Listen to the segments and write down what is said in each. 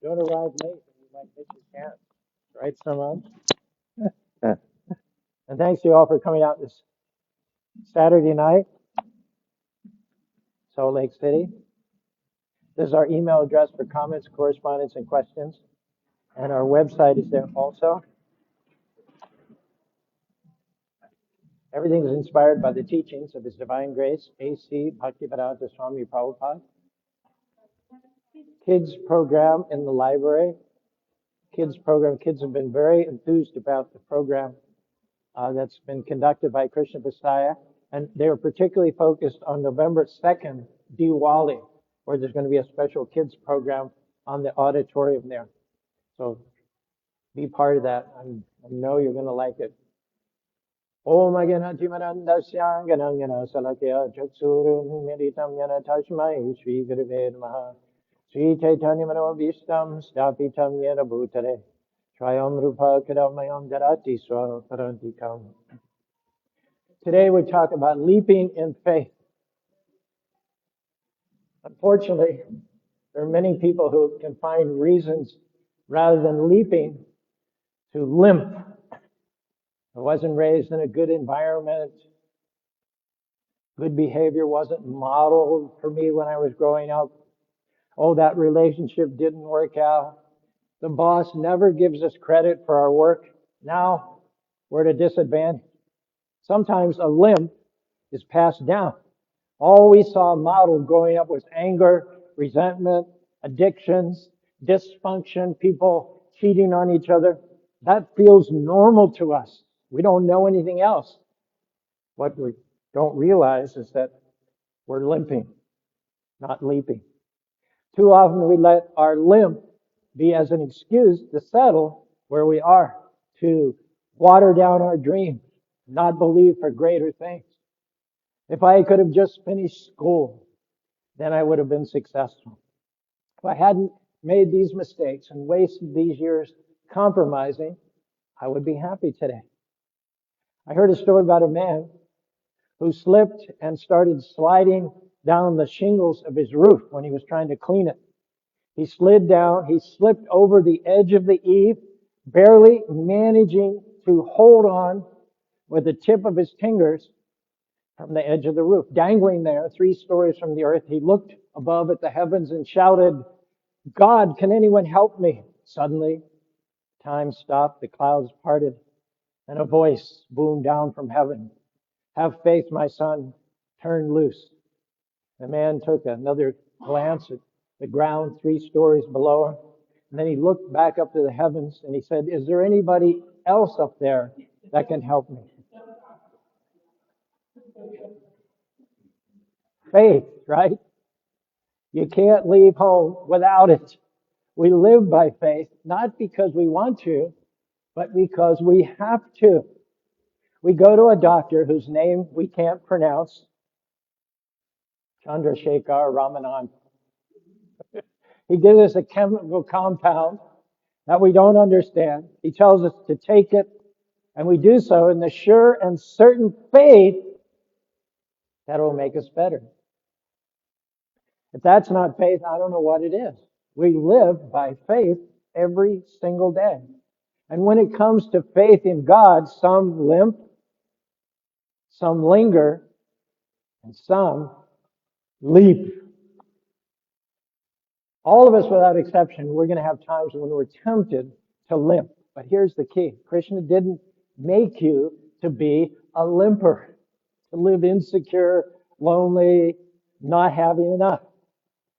Don't arrive late and you might miss your chance. Right, someone? And thanks to you all for coming out this Saturday night, Salt Lake City. This is our email address for comments, correspondence, and questions. And our website is there also. Everything is inspired by the teachings of His Divine Grace, A.C. Bhaktivedanta Swami Prabhupada. Kids program in the library. Kids have been very enthused about the program that's been conducted by Krishna Messiah. And they were particularly focused on November 2nd, Diwali, where there's going to be a special kids program on the auditorium there. So be part of that. I know you're going to like it. Om Agana Jimanandasya Ganangana Salakya Chaksuru Meditam Yana Tashmai Sri Gurave Namaha Sri Chaitanya Manavishtam Stapitam Yana Bhutare Trayam Rupa Kadamayam Darati Swa Parantikam. Today we talk about leaping in faith. Unfortunately, there are many people who can find reasons rather than leaping to limp. I wasn't raised in a good environment. Good behavior wasn't modeled for me when I was growing up. Oh, that relationship didn't work out. The boss never gives us credit for our work. Now we're at a disadvantage. Sometimes a limp is passed down. All we saw modeled growing up was anger, resentment, addictions, dysfunction, people cheating on each other. That feels normal to us. We don't know anything else. What we don't realize is that we're limping, not leaping. Too often we let our limp be as an excuse to settle where we are, to water down our dreams, not believe for greater things. If I could have just finished school, then I would have been successful. If I hadn't made these mistakes and wasted these years compromising, I would be happy today. I heard a story about a man who slipped and started sliding down the shingles of his roof when he was trying to clean it. He slid down, he slipped over the edge of the eave, barely managing to hold on with the tip of his fingers from the edge of the roof. Dangling there, 3 stories from the earth, he looked above at the heavens and shouted, "God, can anyone help me?" Suddenly, time stopped, the clouds parted, and a voice boomed down from heaven. "Have faith, my son, turn loose." The man took another glance at the ground 3 stories below him, and then he looked back up to the heavens and he said, "Is there anybody else up there that can help me?" Faith, right? You can't leave home without it. We live by faith, not because we want to, but because we have to. We go to a doctor whose name we can't pronounce, Chandrasekhar Ramanan. He gives us a chemical compound that we don't understand. He tells us to take it, and we do so in the sure and certain faith that it will make us better. If that's not faith, I don't know what it is. We live by faith every single day. And when it comes to faith in God, some limp, some linger, and some leap. All of us, without exception, we're going to have times when we're tempted to limp. But here's the key. Krishna didn't make you to be a limper, to live insecure, lonely, not having enough.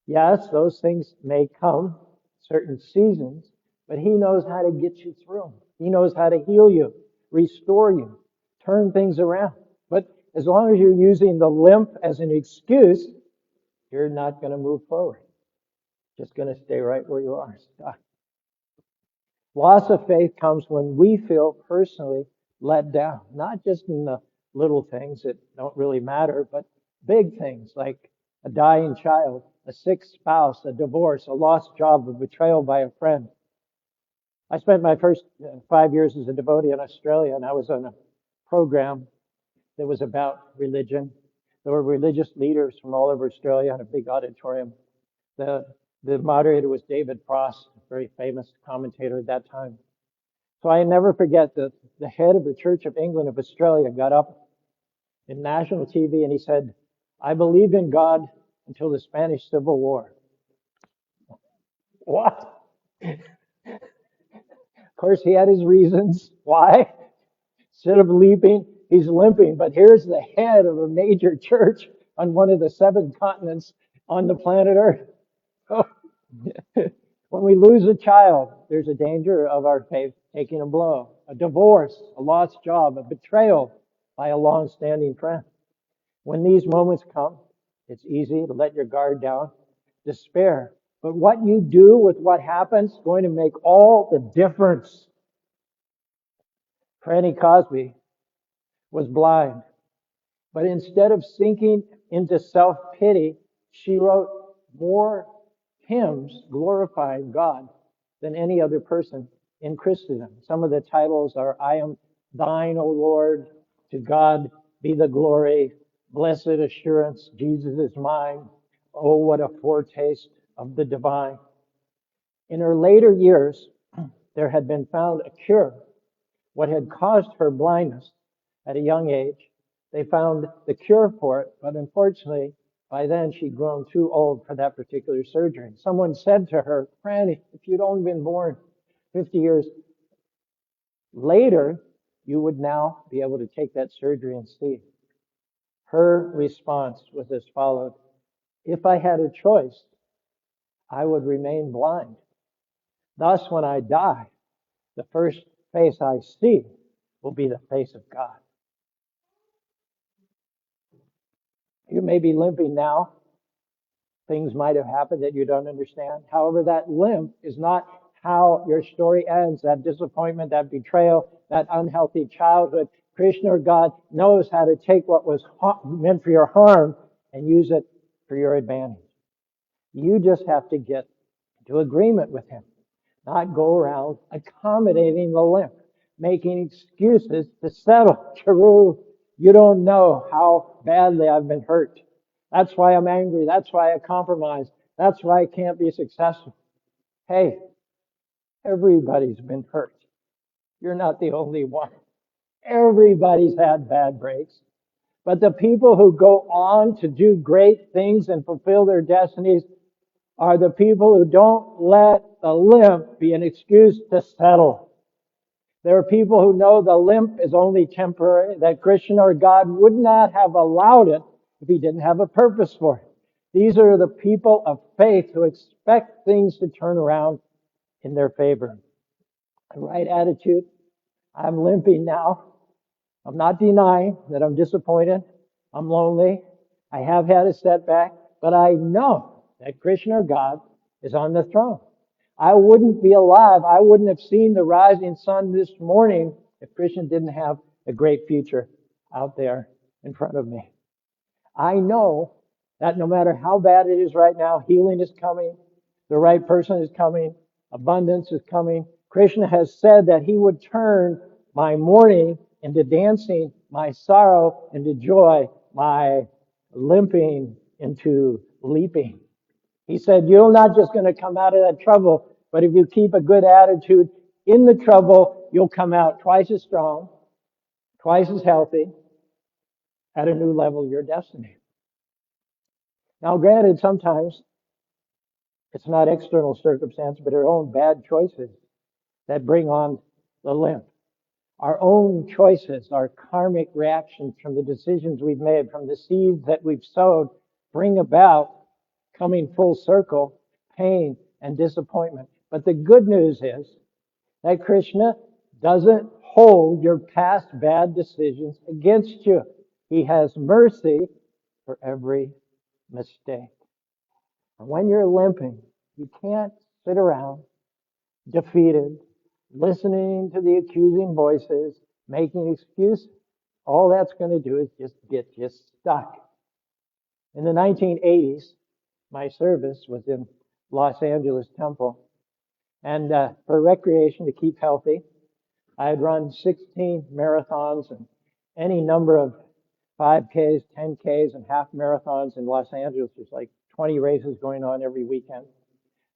Yes, those things may come, certain seasons, but He knows how to get you through. He knows how to heal you, restore you, turn things around. But as long as you're using the limp as an excuse, you're not going to move forward. Just going to stay right where you are, stuck. Loss of faith comes when we feel personally let down, not just in the little things that don't really matter, but big things like a dying child, a sick spouse, a divorce, a lost job, a betrayal by a friend. I spent my first 5 years as a devotee in Australia, and I was on a program that was about religion. There were religious leaders from all over Australia in a big auditorium. The The moderator was David Frost, a very famous commentator at that time. So I never forget that the head of the Church of England of Australia got up in national TV and he said, "I believed in God until the Spanish Civil War." What? Of course, he had his reasons why. Instead of leaping, he's limping. But here's the head of a major church on one of the 7 continents on the planet Earth. When we lose a child, there's a danger of our faith taking a blow. A divorce, a lost job, a betrayal by a long-standing friend. When these moments come, it's easy to let your guard down, despair. But what you do with what happens is going to make all the difference. Franny Cosby was blind, but instead of sinking into self-pity, she wrote more hymns glorifying God than any other person in Christendom. Some of the titles are "I Am Thine, O Lord," "To God Be the Glory," "Blessed Assurance," "Jesus is Mine," "Oh, what a foretaste of the divine." In her later years, there had been found a cure. What had caused her blindness at a young age, they found the cure for it, but unfortunately, by then she'd grown too old for that particular surgery. Someone said to her, "Franny, if you'd only been born 50 years later, you would now be able to take that surgery and see." Her response was as follows: "If I had a choice, I would remain blind. Thus, when I die, the first face I see will be the face of God." You may be limping now. Things might have happened that you don't understand. However, that limp is not how your story ends. That disappointment, that betrayal, that unhealthy childhood. Krishna, or God, knows how to take what was meant for your harm and use it for your advantage. You just have to get into agreement with Him, not go around accommodating the limp, making excuses to settle. Caru, you don't know how badly I've been hurt. That's why I'm angry. That's why I compromise. That's why I can't be successful. Hey, everybody's been hurt. You're not the only one. Everybody's had bad breaks. But the people who go on to do great things and fulfill their destinies are the people who don't let the limp be an excuse to settle. There are people who know the limp is only temporary, that Krishna or God would not have allowed it if He didn't have a purpose for it. These are the people of faith who expect things to turn around in their favor. The right attitude: I'm limping now. I'm not denying that I'm disappointed. I'm lonely. I have had a setback, but I know that Krishna or God is on the throne. I wouldn't be alive. I wouldn't have seen the rising sun this morning if Krishna didn't have a great future out there in front of me. I know that no matter how bad it is right now, healing is coming, the right person is coming, abundance is coming. Krishna has said that He would turn my mourning into dancing, my sorrow into joy, my limping into leaping. He said, you're not just going to come out of that trouble, but if you keep a good attitude in the trouble, you'll come out twice as strong, twice as healthy, at a new level of your destiny. Now, granted, sometimes it's not external circumstance, but our own bad choices that bring on the limp. Our own choices, our karmic reactions from the decisions we've made, from the seeds that we've sowed, bring about, coming full circle, pain and disappointment. But the good news is that Krishna doesn't hold your past bad decisions against you. He has mercy for every mistake. And when you're limping, you can't sit around defeated, listening to the accusing voices, making excuses. All that's going to do is just get you stuck. In the 1980s, my service was in Los Angeles Temple. And for recreation, to keep healthy, I had run 16 marathons and any number of 5Ks, 10Ks, and half marathons in Los Angeles. There's like 20 races going on every weekend.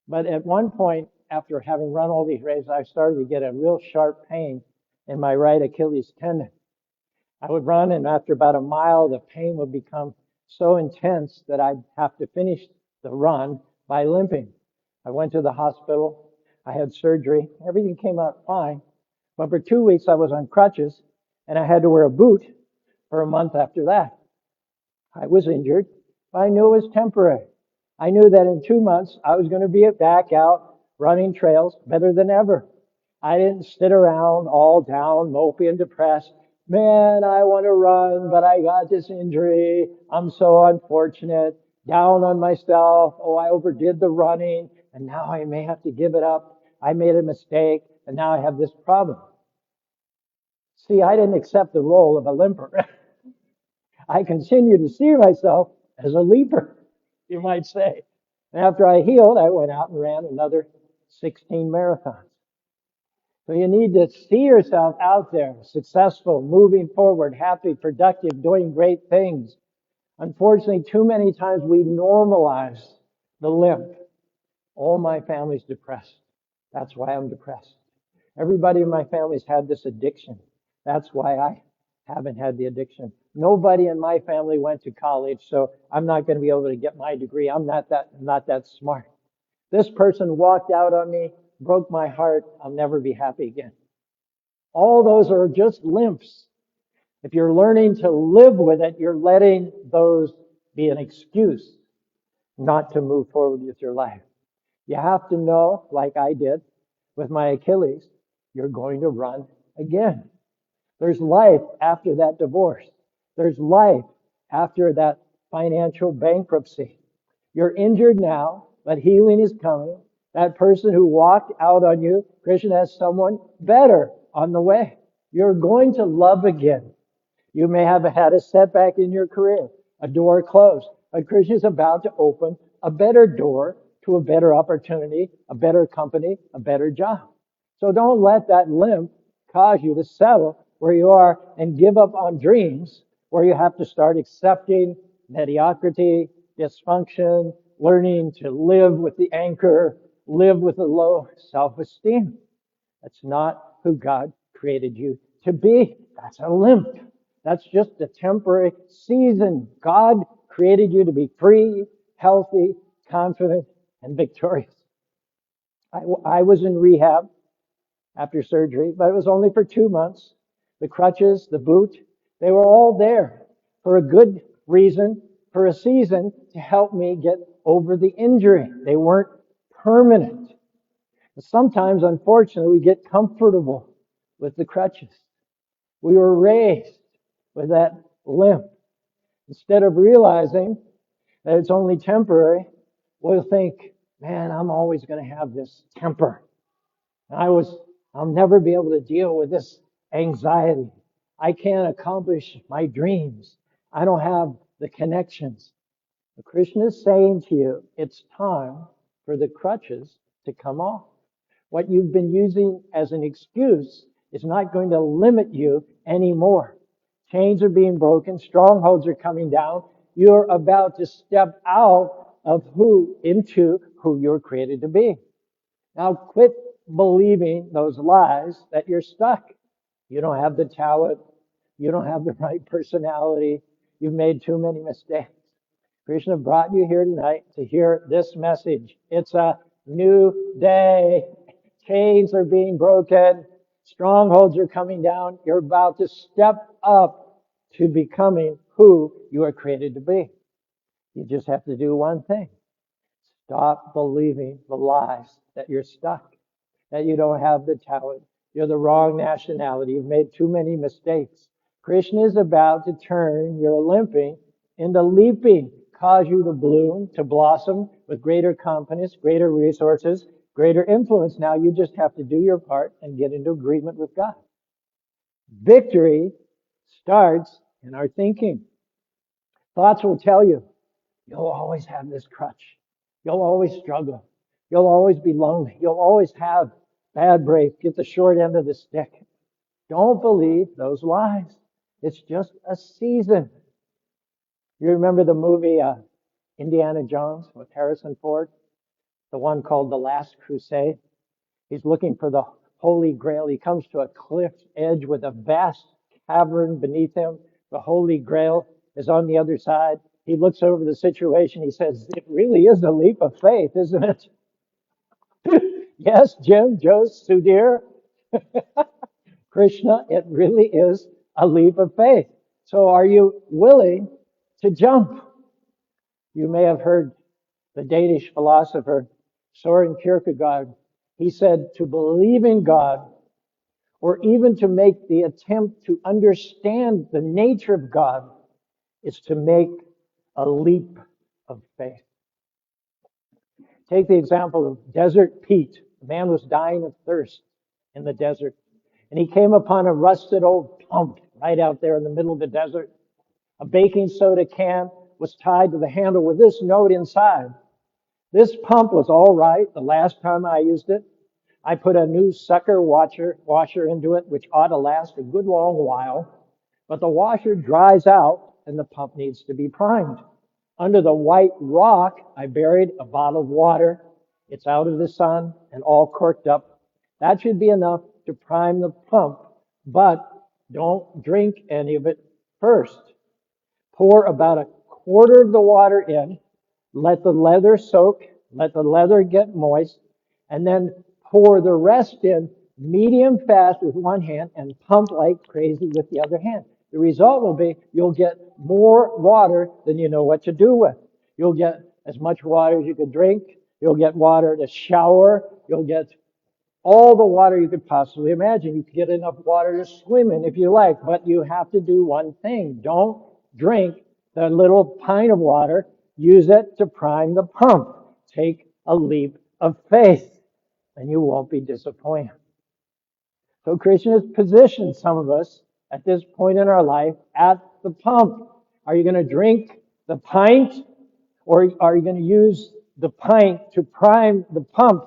But at one point, after having run all these races, I started to get a real sharp pain in my right Achilles tendon. I would run, and after about a mile, the pain would become so intense that I'd have to finish the run by limping. I went to the hospital. I had surgery. Everything came out fine. But for 2 weeks, I was on crutches, and I had to wear a boot for a month after that. I was injured, but I knew it was temporary. I knew that in 2 months, I was going to be back out running trails better than ever. I didn't sit around all down, mopey and depressed. Man, I want to run, but I got this injury. I'm so unfortunate. Down on myself. Oh, I overdid the running, and now I may have to give it up. I made a mistake, and now I have this problem. See, I didn't accept the role of a limper. I continue to see myself as a leaper, you might say. And after I healed, I went out and ran another 16 marathons. So you need to see yourself out there, successful, moving forward, happy, productive, doing great things. Unfortunately, too many times we normalize the limp. All my family's depressed. That's why I'm depressed. Everybody in my family's had this addiction. That's why I haven't had the addiction. Nobody in my family went to college, so I'm not going to be able to get my degree. I'm not that smart. This person walked out on me, broke my heart. I'll never be happy again. All those are just limps. If you're learning to live with it, you're letting those be an excuse not to move forward with your life. You have to know, like I did with my Achilles, you're going to run again. There's life after that divorce. There's life after that financial bankruptcy. You're injured now, but healing is coming. That person who walked out on you, Krishna has someone better on the way. You're going to love again. You may have had a setback in your career, a door closed, but Krishna is about to open a better door to a better opportunity, a better company, a better job. So don't let that limp cause you to settle where you are and give up on dreams where you have to start accepting mediocrity, dysfunction, learning to live with the anchor, live with a low self-esteem. That's not who God created you to be. That's a limp. That's just a temporary season. God created you to be free, healthy, confident, and victorious. I was in rehab after surgery, but it was only for 2 months. The crutches, the boot, they were all there for a good reason, for a season to help me get over the injury. They weren't permanent. Sometimes, unfortunately, we get comfortable with the crutches. We were raised with that limp. Instead of realizing that it's only temporary, we'll think, man, I'm always going to have this temper. I'll never be able to deal with this anxiety. I can't accomplish my dreams. I don't have the connections. But Krishna is saying to you, it's time for the crutches to come off. What you've been using as an excuse is not going to limit you anymore. Chains are being broken. Strongholds are coming down. You're about to step out of into who you're created to be. Now quit believing those lies that you're stuck. You don't have the talent. You don't have the right personality. You've made too many mistakes. Krishna brought you here tonight to hear this message. It's a new day. Chains are being broken. Strongholds are coming down. You're about to step up to becoming who you are created to be. You just have to do one thing. Stop believing the lies that you're stuck, that you don't have the talent, you're the wrong nationality, you've made too many mistakes. Krishna is about to turn your limping into leaping, cause you to bloom, to blossom with greater confidence, greater resources, greater influence. Now you just have to do your part and get into agreement with God. Victory starts in our thinking. Thoughts will tell you, you'll always have this crutch. You'll always struggle. You'll always be lonely. You'll always have bad breaks. Get the short end of the stick. Don't believe those lies. It's just a season. You remember the movie Indiana Jones with Harrison Ford? the one called The Last Crusade. He's looking for the Holy Grail. He comes to a cliff edge with a vast cavern beneath him. The Holy Grail is on the other side. He looks over the situation. He says, it really is a leap of faith, isn't it? Yes, Jim, Joe, Sudhir, Krishna, it really is a leap of faith. So are you willing to jump? You may have heard the Danish philosopher Søren Kierkegaard. He said, to believe in God, or even to make the attempt to understand the nature of God, is to make a leap of faith. Take the example of Desert Pete. The man was dying of thirst in the desert. And he came upon a rusted old pump right out there in the middle of the desert. A baking soda can was tied to the handle with this note inside. This pump was all right the last time I used it. I put a new sucker washer into it, which ought to last a good long while. But the washer dries out and the pump needs to be primed. Under the white rock, I buried a bottle of water. It's out of the sun and all corked up. That should be enough to prime the pump, but don't drink any of it first. Pour about a quarter of the water in, let the leather soak, let the leather get moist, and then pour the rest in medium fast with one hand and pump like crazy with the other hand. The result will be you'll get more water than you know what to do with. You'll get as much water as you could drink. You'll get water to shower. You'll get all the water you could possibly imagine. You could get enough water to swim in if you like, but you have to do one thing. Don't drink the little pint of water. Use it to prime the pump. Take a leap of faith, and you won't be disappointed. So Krishna has positioned some of us at this point in our life at the pump. Are you going to drink the pint, or are you going to use the pint to prime the pump?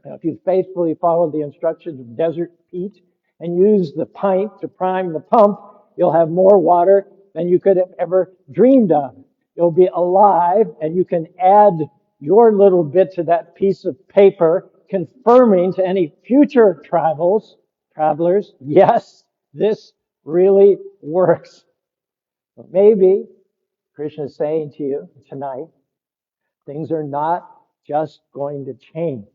Now, if you faithfully follow the instructions of Desert Pete and use the pint to prime the pump, you'll have more water than you could have ever dreamed of. You'll be alive, and you can add your little bit to that piece of paper, confirming to any future travelers, yes, this really works. But maybe Krishna is saying to you tonight, things are not just going to change,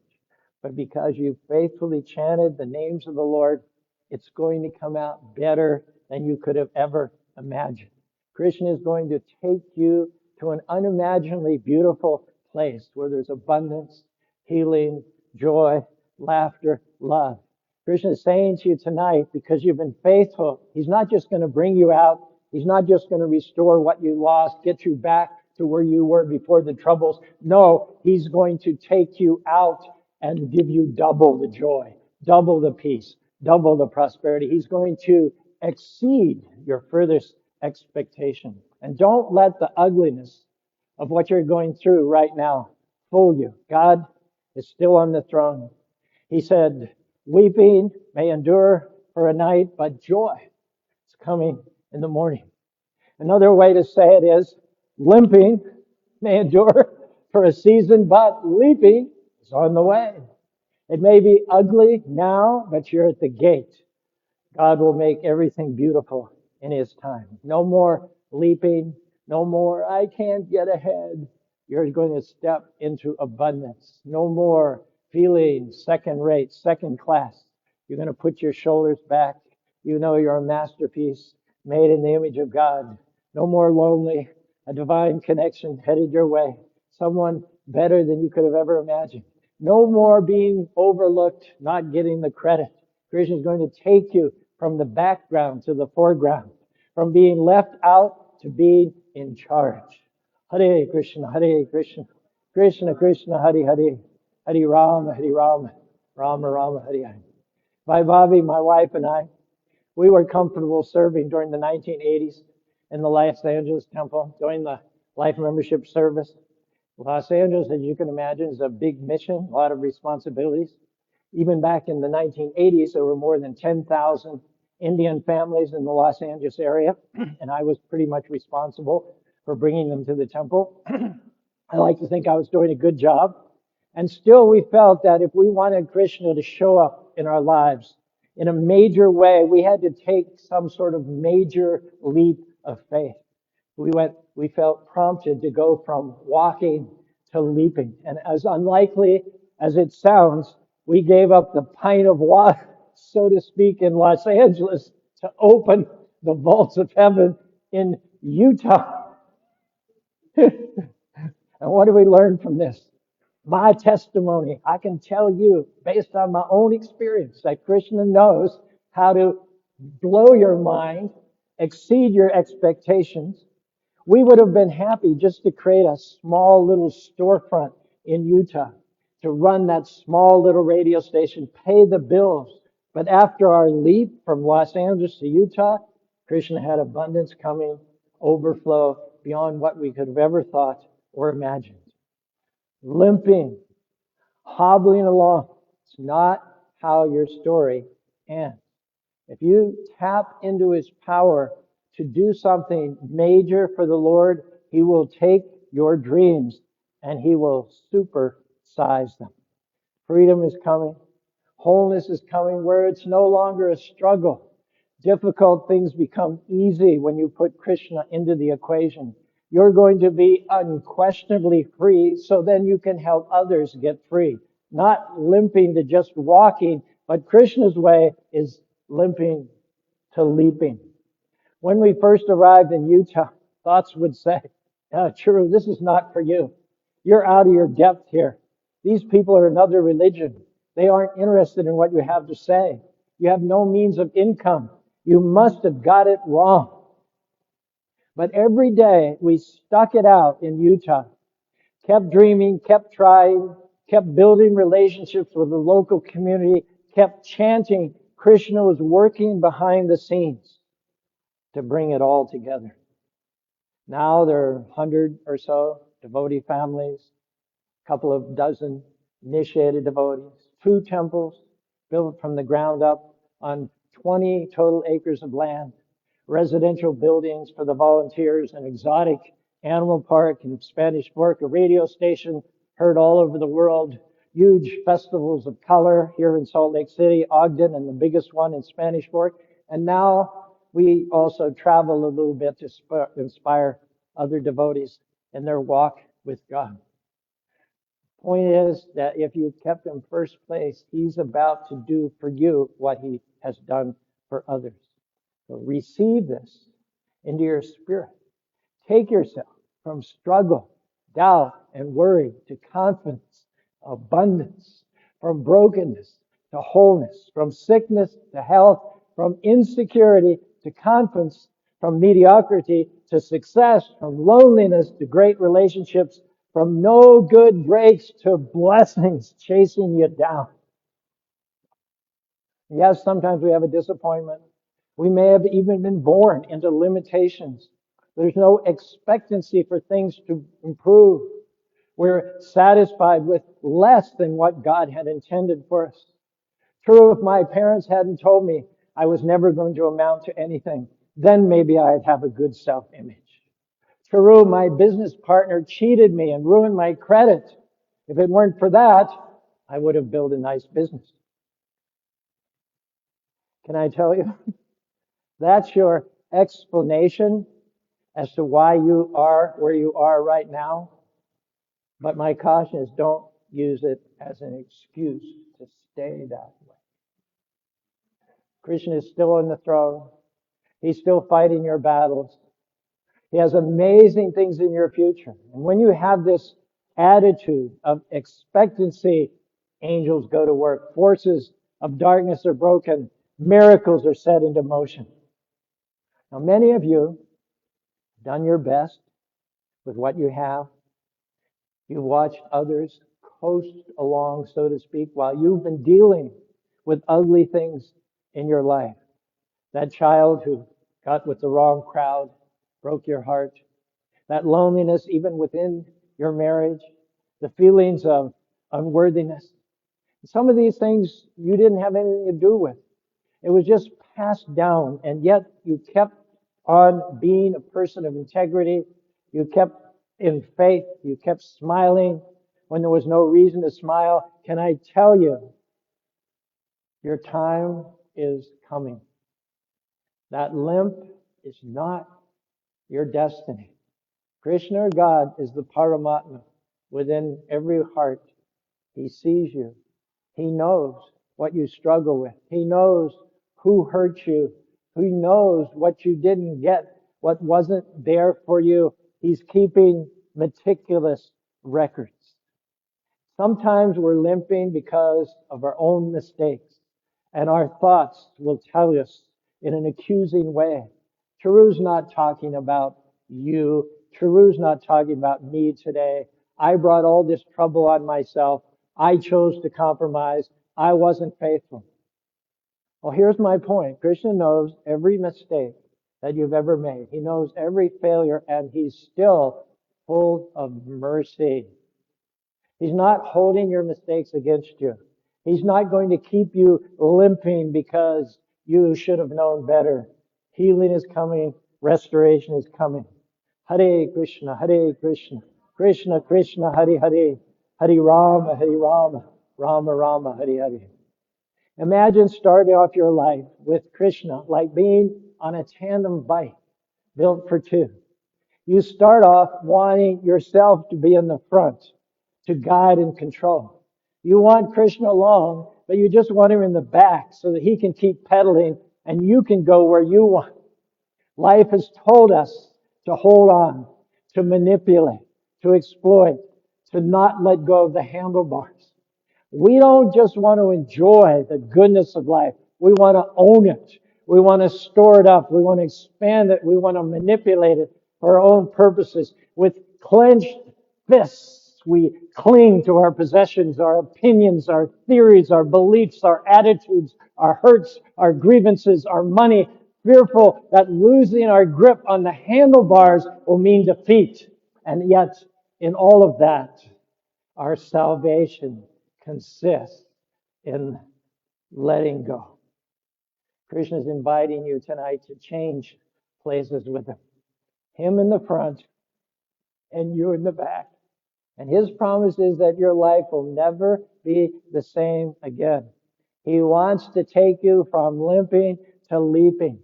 but because you faithfully chanted the names of the Lord, it's going to come out better than you could have ever imagined. Krishna is going to take you to an unimaginably beautiful place where there's abundance, healing, joy, laughter, love. Krishna is saying to you tonight, because you've been faithful, He's not just going to bring you out. He's not just going to restore what you lost, get you back to where you were before the troubles. No, He's going to take you out and give you double the joy, double the peace, double the prosperity. He's going to exceed your furthest expectation. And don't let the ugliness of what you're going through right now fool you. God is still on the throne. He said, weeping may endure for a night, but joy is coming in the morning. Another way to say it is, limping may endure for a season, but leaping is on the way. It may be ugly now, but you're at the gate. God will make everything beautiful in His time. No more leaping. No more, I can't get ahead. You're going to step into abundance. No more feeling second rate, second class. You're going to put your shoulders back. You know you're a masterpiece made in the image of God. No more lonely. A divine connection headed your way. Someone better than you could have ever imagined. No more being overlooked, not getting the credit. Krishna is going to take you from the background to the foreground, from being left out to being in charge. Hare Krishna, Hare Krishna, Krishna Krishna, Hare Hare, Hare Rama, Rama Rama, Hare Hare. My Bobby, my wife, and I, we were comfortable serving during the 1980s in the Los Angeles temple, during the life membership service. Los Angeles, as you can imagine, is a big mission, a lot of responsibilities. Even back in the 1980s, there were more than 10,000 Indian families in the Los Angeles area, and I was pretty much responsible for bringing them to the temple. I like to think I was doing a good job, And still we felt that if we wanted Krishna to show up in our lives in a major way, we had to take some sort of major leap of faith. We felt prompted to go from walking to leaping. And as unlikely as it sounds, we gave up the pint of water, so to speak, in Los Angeles to open the vaults of heaven in Utah. And what do we learn from this? My testimony, I can tell you, based on my own experience, that Krishna knows how to blow your mind, exceed your expectations. We would have been happy just to create a small little storefront in Utah, to run that small little radio station, pay the bills. But after our leap from Los Angeles to Utah, Krishna had abundance coming, overflow beyond what we could have ever thought or imagined. Limping, hobbling along. It's not how your story ends. If you tap into His power to do something major for the Lord, He will take your dreams and He will supersize them. Freedom is coming. Wholeness is coming where it's no longer a struggle. Difficult things become easy when you put Krishna into the equation. You're going to be unquestionably free, so then you can help others get free. Not limping to just walking, but Krishna's way is limping to leaping. When we first arrived in Utah, thoughts would say, Caru, this is not for you. You're out of your depth here. These people are another religion. They aren't interested in what you have to say. You have no means of income. You must have got it wrong. But every day we stuck it out in Utah, kept dreaming, kept trying, kept building relationships with the local community, kept chanting. Krishna was working behind the scenes to bring it all together. Now there are 100 or so devotee families, a couple of dozen initiated devotees, 2 temples built from the ground up on 20 total acres of land, residential buildings for the volunteers, an exotic animal park in Spanish Fork, a radio station heard all over the world, huge festivals of color here in Salt Lake City, Ogden, and the biggest one in Spanish Fork. And now we also travel a little bit to inspire other devotees in their walk with God. Point is that if you kept Him first place, He's about to do for you what He has done for others. So receive this into your spirit. Take yourself from struggle, doubt, and worry to confidence, abundance, from brokenness to wholeness, from sickness to health, from insecurity to confidence, from mediocrity to success, from loneliness to great relationships, from no good breaks to blessings chasing you down. Yes, sometimes we have a disappointment. We may have even been born into limitations. There's no expectancy for things to improve. We're satisfied with less than what God had intended for us. True, if my parents hadn't told me I was never going to amount to anything, then maybe I'd have a good self-image. True, my business partner cheated me and ruined my credit. If it weren't for that, I would have built a nice business. Can I tell you? That's your explanation as to why you are where you are right now. But my caution is don't use it as an excuse to stay that way. Krishna is still on the throne. He's still fighting your battles. He has amazing things in your future. And when you have this attitude of expectancy, angels go to work. Forces of darkness are broken. Miracles are set into motion. Now, many of you have done your best with what you have. You watched others coast along, so to speak, while you've been dealing with ugly things in your life. That child who got with the wrong crowd broke your heart. That loneliness even within your marriage. The feelings of unworthiness. Some of these things you didn't have anything to do with. It was just passed down, and yet you kept on being a person of integrity. You kept in faith. You kept smiling. when there was no reason to smile. Can I tell you, your time is coming. That limp is not your destiny. Krishna, or God, is the Paramatma within every heart. He sees you. He knows what you struggle with. He knows who hurt you. He knows what you didn't get, what wasn't there for you. He's keeping meticulous records. Sometimes we're limping because of our own mistakes, and our thoughts will tell us in an accusing way. Charu's not talking about you. Charu's not talking about me today. I brought all this trouble on myself. I chose to compromise. I wasn't faithful. Well, here's my point. Krishna knows every mistake that you've ever made. He knows every failure, and he's still full of mercy. He's not holding your mistakes against you. He's not going to keep you limping because you should have known better. Healing is coming. Restoration is coming. Hare Krishna, Hare Krishna, Krishna Krishna, Hare Hare, Hare Rama, Hare Rama, Rama Rama, Hare Hare. Imagine starting off your life with Krishna like being on a tandem bike built for two. You start off wanting yourself to be in the front, to guide and control. You want Krishna along, but you just want him in the back so that he can keep pedaling and you can go where you want. Life has told us to hold on, to manipulate, to exploit, to not let go of the handlebars. We don't just want to enjoy the goodness of life. We want to own it. We want to store it up. We want to expand it. We want to manipulate it for our own purposes. With clenched fists, we cling to our possessions, our opinions, our theories, our beliefs, our attitudes, our hurts, our grievances, our money, fearful that losing our grip on the handlebars will mean defeat. And yet, in all of that, our salvation consists in letting go. Krishna is inviting you tonight to change places with him. Him in the front and you in the back. And his promise is that your life will never be the same again. He wants to take you from limping to leaping.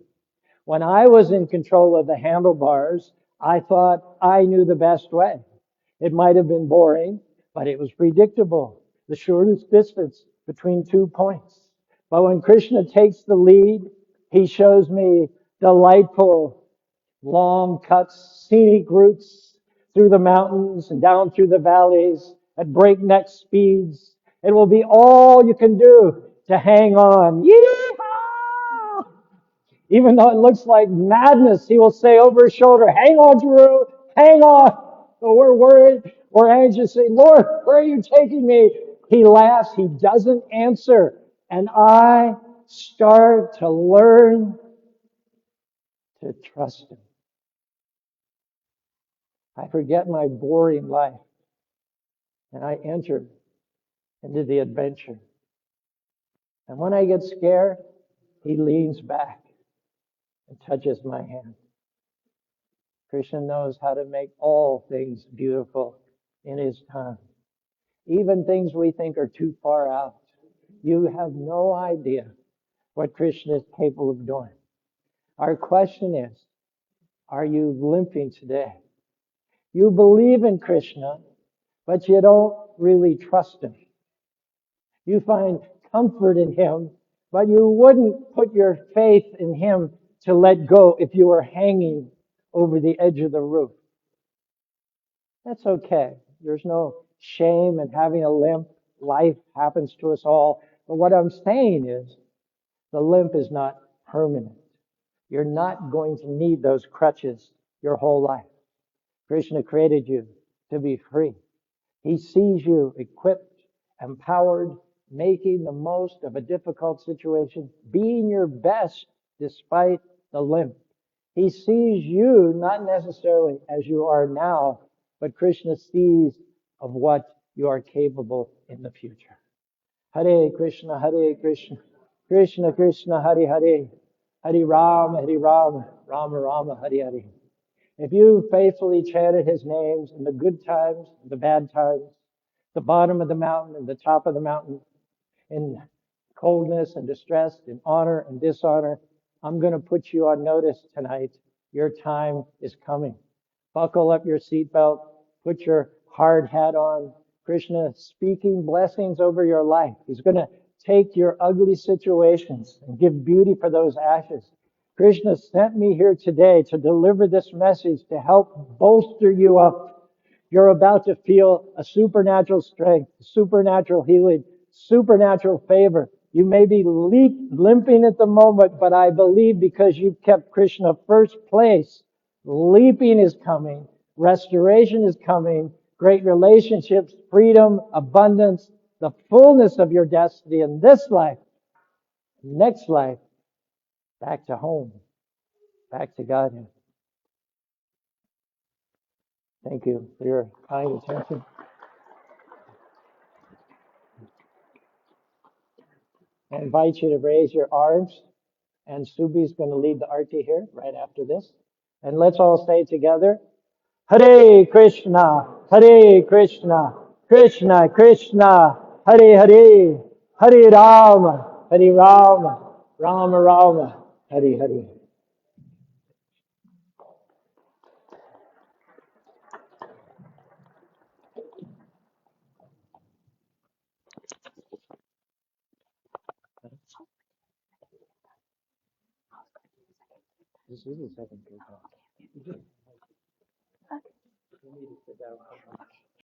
When I was in control of the handlebars, I thought I knew the best way. It might have been boring, but it was predictable. The shortest distance between 2 points. But when Krishna takes the lead, he shows me delightful, long cuts, scenic routes through the mountains and down through the valleys at breakneck speeds. It will be all you can do to hang on. Yeehaw! Even though it looks like madness, he will say over his shoulder, hang on, Caru, hang on. So we're worried, we're anxious, say, Lord, where are you taking me? He laughs, he doesn't answer. And I start to learn to trust him. I forget my boring life and I enter into the adventure. And when I get scared, he leans back and touches my hand. Krishna knows how to make all things beautiful in his time. Even things we think are too far out. You have no idea what Krishna is capable of doing. Our question is, are you limping today? You believe in Krishna, but you don't really trust him. You find comfort in him, but you wouldn't put your faith in him to let go if you were hanging over the edge of the roof. That's okay. There's no shame in having a limp. Life happens to us all. But what I'm saying is, the limp is not permanent. You're not going to need those crutches your whole life. Krishna created you to be free. He sees you equipped, empowered, making the most of a difficult situation, being your best despite the limp. He sees you not necessarily as you are now, but Krishna sees of what you are capable in the future. Hare Krishna, Hare Krishna, Krishna Krishna, Hare Hare, Hare Rama, Rama Rama, Hare Hare. If you faithfully chanted his names in the good times, the bad times, the bottom of the mountain and the top of the mountain, in coldness and distress, in honor and dishonor. I'm going to put you on notice tonight. Your time is coming. Buckle up your seatbelt. Put your hard hat on. Krishna is speaking blessings over your life. He's going to take your ugly situations and give beauty for those ashes. Krishna sent me here today to deliver this message to help bolster you up. You're about to feel a supernatural strength, supernatural healing, supernatural favor. You may be limping at the moment, but I believe because you've kept Krishna first place, leaping is coming, restoration is coming, great relationships, freedom, abundance, the fullness of your destiny in this life, next life, back to home, back to Godhead. Thank you for your kind attention. I invite you to raise your arms, and Subi's going to lead the arti here right after this. And let's all say together, Hare Krishna, Hare Krishna, Krishna Krishna, Hare Hare, Hare Rama, Hare Rama, Rama Rama, Hare Hare. This is the second good talk. You need to sit down.